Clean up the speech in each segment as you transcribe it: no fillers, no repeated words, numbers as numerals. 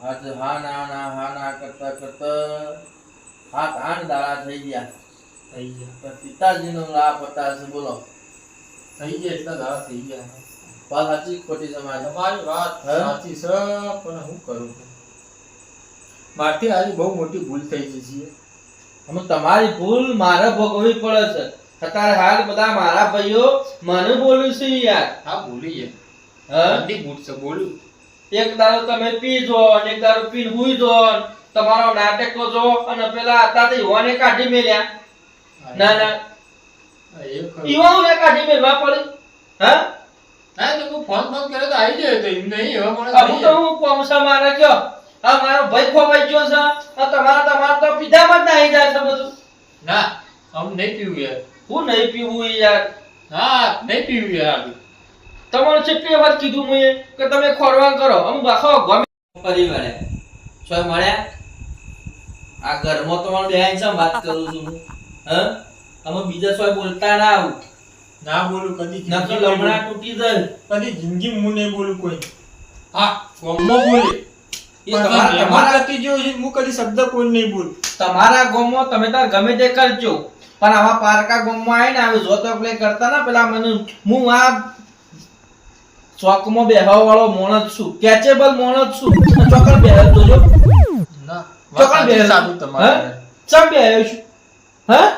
આજ હા ના કરતા કરતા 7-8 દાડા થઈ ગયા. તો પિતાજીનો લાભ બતાવશે. બોલો થઈ ગયા એટલા દાડા થઈ ગયા. વાત સાચી ખોટી તમારી? તમારી વાત સાચી છે, પણ હું કરું? મારથી આજે બહુ મોટી ભૂલ થઈ ગઈ છે. અમે તમારી ભૂલ મારે ભોગવવી પડે છે. અત્યારે હાલ બધા મારા ભાઈઓ મને બોલું છે યાર. હા બોલીએ. હા ઠંડી ભૂલ છે, બોલું. એક દાડો તમે પીજો અને એક દાડો પીને હુઈ જો, તમારો નાટક તો જો, અને પેલા હતા તે યુવાને કાઢી મેલ્યા. ના ના યુવાને કાઢી મેલવા પડે. હા ના તો હું ફોન કર્યો તો આવી જાય તો એમ નહીં. હવે મને હું તો હું કોમસા મારે ગયો. આ મારો ભાઈ ખોવાઈ ગયો છે. આ તમારા તો પીધામાં જ નાહી જાય છે બધું. ના આમ નહીં પીવું યાર. હું નહીં પીવું યાર. હા નહીં પીવું યાર. તમારે કેટલી વાર કીધું મેં કે તમે ખોરવાન કરો. અમુક આખો ગમે પરિવારે સોય મળ્યા. આ ઘરમાં તમારે બેન છે વાત કરું છું હું. હ અમે બીજા સોય બોલતા ના આવું. ના બોલું કદી. નકર લમણા તૂટી જાય. કદી જિંદગી હું નહીં બોલું કોઈ. હા ગોમમાં બોલે. એ તમારા કતી જો હું કદી શબ્દ કોઈ નહીં બોલું. તમારા ગોમમાં તમે તાર ગમે તે કરજો, પણ આવા પારકા ગોમમાં આવીને આવી જોતો પ્લે કરતા ના પેલા મને હું આ ચોકમાં બેહવા વાળો મોણસ છું, કેચેબલ મોણસ છું. ચોકડ બેહો જોજો. ના ચોકડ બેહો સાબુ તમારે. ચમ બેહ્યો છું? હા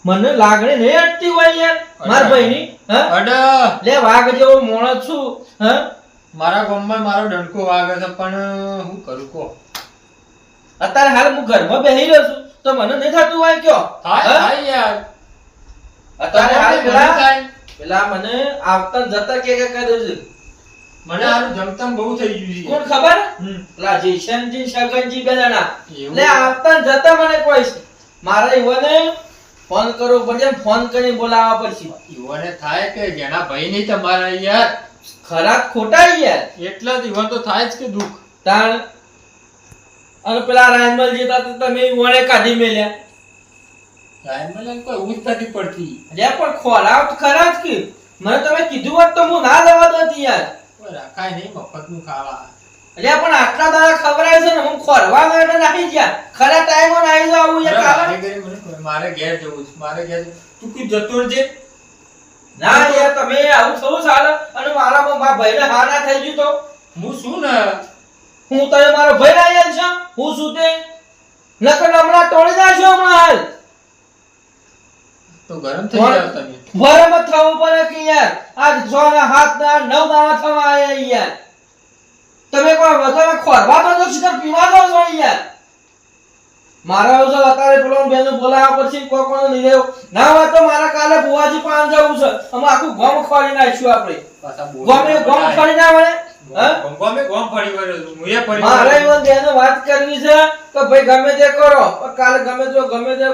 મને લાગણી નહીં અટતી હોય યાર માર ભાઈની. હા અડ લે વાઘ જેવો મોણસ છું. હા મારા ગામમાં મારો ડંકો વાગે છે, પણ હું કરું કો? અત્યારે હાલ હું ઘરમાં બેહી રહ્યો છું તો મને નહીં થતું હોય કયો? થાય યાર. અત્યારે હાલ મને થાય. પેલા મને આવતા જતા કે કરે છે. મને આનું જમતમ બહુ થઈ ગયું છે. કોણ ખબર? પેલા જેશનજી સગનજી બે જણા લે આવતા જતા મને કોઈ છે. મારે ઈવને ફોન કરવો પડશે, ફોન કરીને બોલાવવા પડશે. ઈવને થાય કે જેના ભાઈ નહીં તમારા યાર. ખરાબ ખોટા યાર. એટલા જ ઈવન તો થાય જ કે દુઃખ. તાણ અને પેલા રાયમલ જેતા તો તમે ઈવને કાઢી મેલ્યા. રાયમલ કોઈ ઉજ નથી પડતી. લે પણ ખોરાવ તો ખરા જ કે મને તમે કીધું હોત તો હું ના લેવા દોત યાર. કોઈ રાખાય નહીં મફતનું ખાવા. એટલે પણ આટલા દાડા ખવરાય છે ને હું ખોરવા માટે નાખી ગયા. ખરા ટાઈમો નાઈ જાવ યાર ખાવા. મારે ઘેર જવું છે. મારે ઘેર તું કઈ જતો રહેજે. ના યાર તમે આવું થવું ચાલે. અને મારા ભાઈને હા ના થઈ ગયું તો હું શું ને હું તમે મારો ભાઈ લાયા છે. હું શું તે નકર હમણાં તોડી નાખ્યો હમણાં હાલ. તો ગરમ થઈ જાવ તમે. ગરમ જ થવું પડે કે યાર. આજ 6 ના 7 ના 9 દાડા થવા આયા યાર. તમે કોઈ વધારે ખોરવા તો નથી કર પીવા દો છો યાર. મારા ઉસલ અત્યારે પેલો બેનો બોલાવા પછી કોકોનો નિર્ણય ના હોય તો મારા કાલે બુવાજી પાન જવું છે. અમે આખું ગામ ખોરી નાખ્યું આપણે. પાછા બોલ. ગામ ખોરી ના વળે. ગમે ગોમ ફરી વળ્યો છું. મુએ ફરી મારે ઈવન બેનો વાત કરવી છે કે ભાઈ ગમે તે કરો પણ કાલે ગમે તે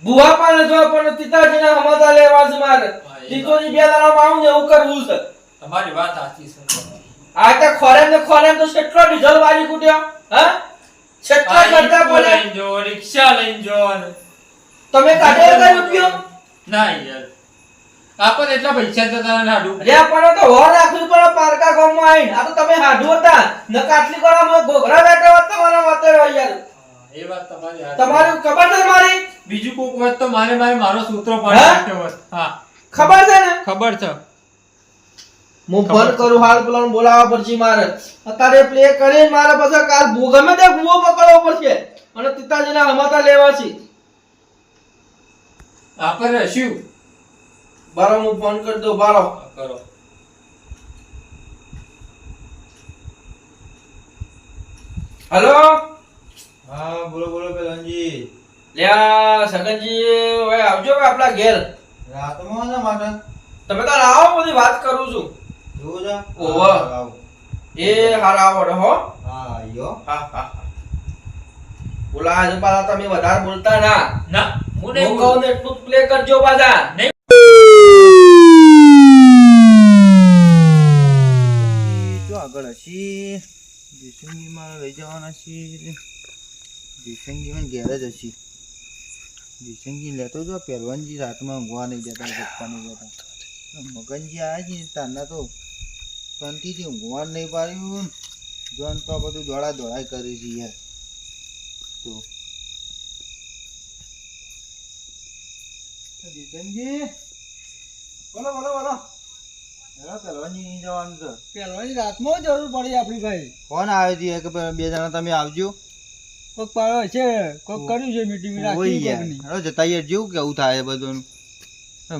બુવા પાને જો પણ પિતાજીના હમાતા લેવા છે મારે. તીતોની બે દાડામાં આવું ને એવું કરવું છે. તમારી વાત સાચી છે. આ તો ખોરેમ તો કેટલો ડીઝલ વાળી કુટ્યો. હા છેટલા કરતા બોલે. લઈને જો રિક્ષા લઈને જો. તમે કાઢે કઈ રૂપિયો ના યાર. આપણ એટલા પૈસા તો તારા નાડું. રે પણ તો હો રાખવી પડે પારકા ગામમાં આવીને. આ તો તમે હાડું હતા ન કાટલી કોળામાં ઘોઘરા બેઠા હોત તમારા વાતે યાર. એ વાત તમારી સાચી. તમારું ખબર છે મારી? બીજું કોક વાત તો મારો સૂત્રો પાડી નાખ્યો હોત. હા ખબર છે ને? ખબર છે. હું ફોન કરું હાલ પેલાને બોલાવવા પડશે મારે. અત્યારે પ્લે કરીને મારે પછી કાલ ગમે તે ભૂવો પકડવો પડશે અને પિતાજીના હમાતા લેવા છે. આપણે શું બારો હું ફોન કરી દઉં. બારો કરો. હેલો. હા બોલો પેલાજી. લ્યા સગનજી ઓય આવજો કે આપણા ઘેર. રાતમાં ના માટે તમે તાર આવો બધી વાત કરું છું. જોવું છે. ઓવા. આવો. એ હારા આવડે હો. હા યો. હા બોલા આજે પાછા તમે વધારે બોલતા ના. ના હું હું નહીં કહું ને એટલું પ્લે કરજો પાછા. નહીં. જો આગળ હશી દિશંગી માં લઈ જવાના છીએ. દિશંગી માં ઘેર જ હશી. દિશંગી લેતો જો પહેલવાનજી રાતમાં ઊંઘવા નહીં જતા, ગપ્પા નહીં જતા. મગનજી આવ્યા છે તારના તો શાંતિથી ઊંઘવા નહીં પાડ્યું. જોન તો બધું દોડા દોડાઈ કરી છે યાર તો જીતનજી બોલો બોલો બોલો હેલો પહેલવાનજી જવાનું છે પહેલવાની રાતમાં જરૂર પડી આપણી ભાઈ ફોન આવ્યો છે કે બે જણા તમે આવજો કોક પાડો છે કોક કર્યું છે મીટિંગ રાખી કોકની હેલો જતા યાર જેવું કેવું થાય બધું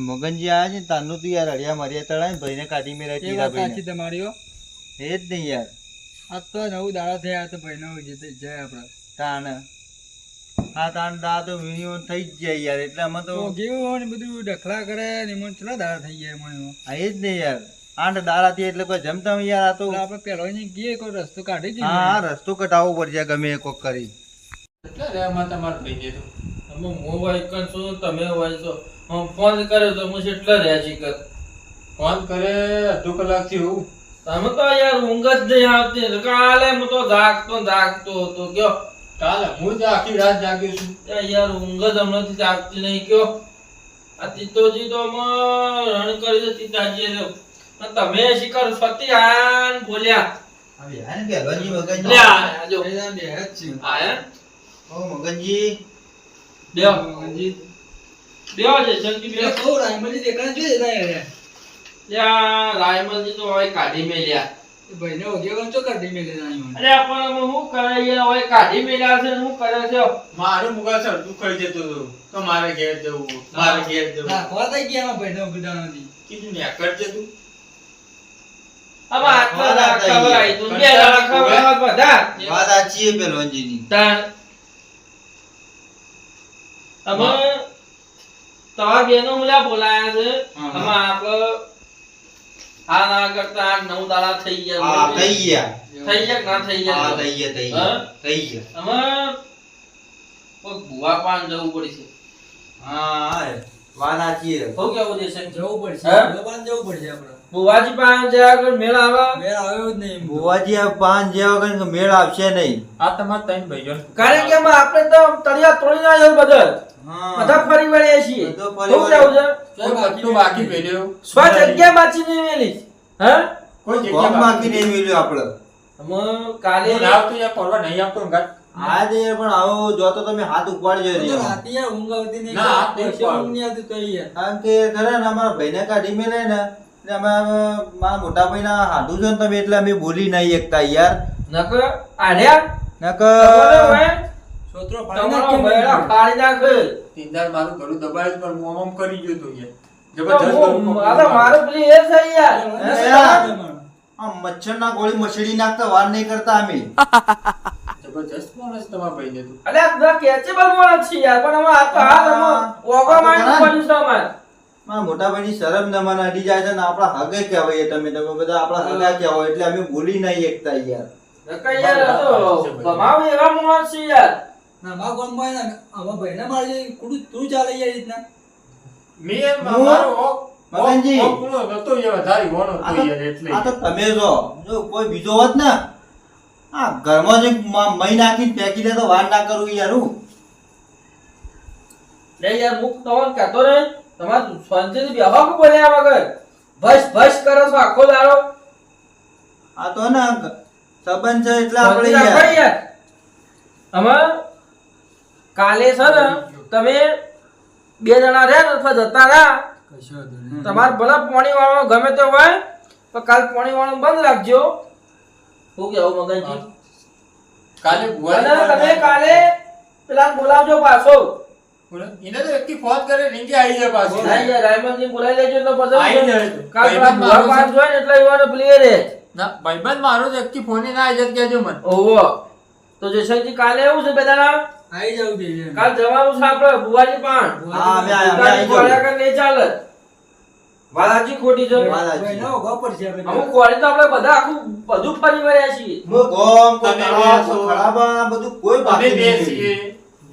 મગનજી આવ્યા છે તારનું તું યાર હળિયા મરિયા તળાય ભાઈને કાઢી મેળા એ ટીરા વાત સાચી ભાઈને તમારી હો એ જ નહીં યાર આ તો 9 દાડા થયા તો ભાઈનો જય આપણા તાણ હા તાણ દા તો મિનિમમ થઈ જ જાય યાર એટલે આમાં તો તો કેવું ને બધું ડખલા કરે ને મને ચલા દાડા થઈ ગયા મને હા એ જ નહીં યાર 8 દાડાથી એટલે કોઈ જમતા યાર આ તો આપણે પહેલવાની ગીએ કોઈ રસ્તો કાઢી દીધો હા હા રસ્તો કટાવવો પડશે ગમે એ કોક કરી કેટલા રહેમાં તમારે થઈ ગયો અમે મોબાઈલ કરશું તમે હોય છો હું ફોન કર્યો તો હું એટલા રહ્યા છી કર ફોન કરે અડધો કલાક થયું તમે તો યાર ઊંઘ જ નહીં આવતી કાલે હું તો જાગતો હતો કયો કાલે હું જ આખી રાત જાગ્યો છું યાર ઊંઘ જ હમણાંથી જાગતી નહીં કયો આ તીતોજી તો રણ કરી દે તીતાજી અને તમે શિકાર સતી આન બોલ્યા હવે હા ને પહેલવાનજી મગનજી લે આ જો આયા ઓ મગનજી બેઓ મગનજી બેઓ છે સંગી બેઓ તો રાયમલજી દેખાણ જોઈએ રે યા રાયમલજી તો હવે કાઢી મેલ્યા ભાઈને ઓગેવન તો કાઢી મેલ્યા અરે પણ હું કરે યાર હવે કાઢી મેલ્યા છે હું કરે છે મારું મુગા સરતું ખાઈ જતો હતો તો મારે ઘેર જવું ના ખોવા થઈ ગયા ભાઈને ઓગડાવાની કીધું ને કરજે તું હવે આટલા ખવરાઈ તું બે દાડા ખવરાવા બધા વાત સાચી છે પહેલવાનજીની તાણ અમે તમાર બેનો મુલા બોલાયા છે અમે આપણે આ ના કરતા 9 દાડા થઈ ગયા હા થઈ ગયા ના થઈ ગયા હા થઈ ગયા અમે કોઈ ભુવા પાન જવું પડશે હા વાત સાચી છે બહુ કેવું દેશે જવું પડશે હા? ભુવા પાન જવું પડશે આપણે ભુવાજી પાન જ્યાં આગળ મેળ આવ્યો જ નહીં બુવાજી આ પાન જેવા કઈ મેળ આવશે નહીં આ તમાર ત્રણ ભાઈઓ કારણ કે આપણે તો તળિયા તોડી ના બધા ફરી વળ્યા છીએ બધો શું ફરી કેવું છે બાકી ભેલ્યો સ્વ જગ્યા બાચી નહીં મેલી હા કોઈ કોમ જગ્યા બાકી નહીં મળ્યું આપણે અમે કાલે હું નાવ તો યાર પરવા નહીં આપતો ને ગાત આજે પણ આવો જો તો તમે હાથ ઉપાડજો રે રાતે યાર ઊંઘ આવતી નહીં ના, હાથ નહીં પૈસા ઊંઘ નહીં આવતી તો યાર કારણ કે ખરે ને અમારા ભાઈને કાઢી મેલે ને એટલે અમે મારા મોટા ભાઈના હાથું છે ને તમે એટલે અમે બોલી નહીં એકતા યાર નકર આડ્યા નકર સોત્રો ફાડી નાખ તીનદાર મારું ઘરું દબાયું પણ હું આમ કરી ગયો તો યાર જબરજસ્ત કરું મારું પેલી એ છે યાર આ મચ્છરના ગોળી મછડી નાખતા વાર નહીં કરતા અમે જબરજસ્ત માણસ તમારા ભાઈને તું અલે આ કેચેબલ માણસ છે યાર પણ અમે આ તો હાલ ઓગા માંડ પડ્યું છે અમાર મારા મોટા ભાઈની શરમ ન મને અડી જાય છે ને આપણા હગે કહેવાય તમે બધા આપણા હગા કહેવાય એટલે અમે બોલી નહીં એકતા યાર નકર યાર આ તો ગમાવ એવા માણસ છે યાર ના મા કોણ ભાઈ ના આવા ભાઈને મારી કુડું તું ચાલે યાર રીતના મેં મારો મગનજી. નતો યાર વધારે હોનો આ તો તો- યાર એટલે આ તો તમે જો કોઈ બીજો હોત ને આ ઘરમાં જે મહી નાખીને ફેંકી દે તો વાર ના કરું યાર હું લે યાર મુક તવન કહેતો રે તમાર શાંતિથી બેહવા કો બોલ્યા વગર ભસ કરો છો આખો દાડો આ તો ને સંબંધ છે એટલે આપણે શાંતિ રાખો યાર યાર અમે કાલે છે ને તમે બે જણા રહ્યા ને અથવા જતા રહ્યા તમાર ભલે પાણી વાળો ગમે તે હોય પણ કાલ પાણી વાળો બંધ રાખજો શું કેવું મગનજી કાલે અને ભુવાજી તમે કાલે પેલા બોલાવજો પાછો એને તો એકથી ફોન કરે રીંગે આવી જાય પાછી નહીં યાર રાયમલજી બોલાવી લેજો તો આઈ પછી જાય. કાલ પેલા ભુવા પાંચ હોય ને એટલે એવાનો પ્લેયર રે ના ભાઈબંધ મારો જ એકથી ફોન ના આવી જાય કહેજો મને ઓહો તો જયશંકરજી કાલે એવું છે બધાના આવી જાવ દેજે કાલ જવાનું છે આપણે ભુવાજી પાણ હા અમે આવી ભુવાજી જાઉં. કોળ્યા કર નહીં ચાલે વાલાજી ખોટી છે વાલાજી. ભાઈનો ઉભા પડશે આપણે અમુક કોળી તો આપણે બધા આખું બધું ફરી વળ્યા છીએ હું ગોમ કોઈ તમે તળાવ, બે છો. કોઈ ખરાબા, બધું કોઈ અમે બાકી બે નહીં. છીએ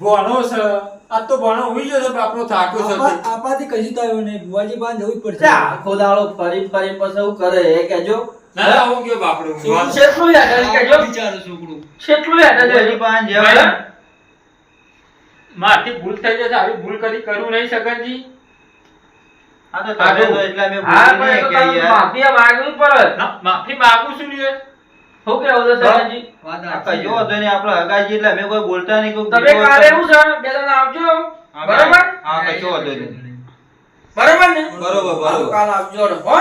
ભણો છે આ તો ભણો ઉઈ ગયો છે બાપનો થાક્યો છે તે. આપાથી કશું તો આવ્યું નહીં ભુવાજી પાસે જવું જ પડશે ત્યાં આખો દાડો ફરી ફરી પછી એવું કરે એ કહેજો ના ના હું ગયો બાપડો શું કેટલું યાદ આવે કહેજો બિચારું છોકરું કેટલું યાદ આવે ભુવાજી પાસે જવાય. મારથી ભૂલ થઈ જશે આવી ભૂલ કદી કરું નહીં શકનજી આ તો તમે તો એટલે અમે હા બોલી પણ એ નહીં તો કે તારે યાર. માફી માંગવી પડે ના માફી માંગુ છું ને શું કેવું છે સરજી? વાત આ સાચી કશો વાંધો નહીં, આપણે હગાજી એટલે અમે કોઈ બોલતા નહીં, કોઈ તમે કાલે એવું છે બે જણા આવજો બરોબર હા કશો વાંધો નહીં. બરોબર ને બરોબર, બરોબર. કાલે આવજો હો.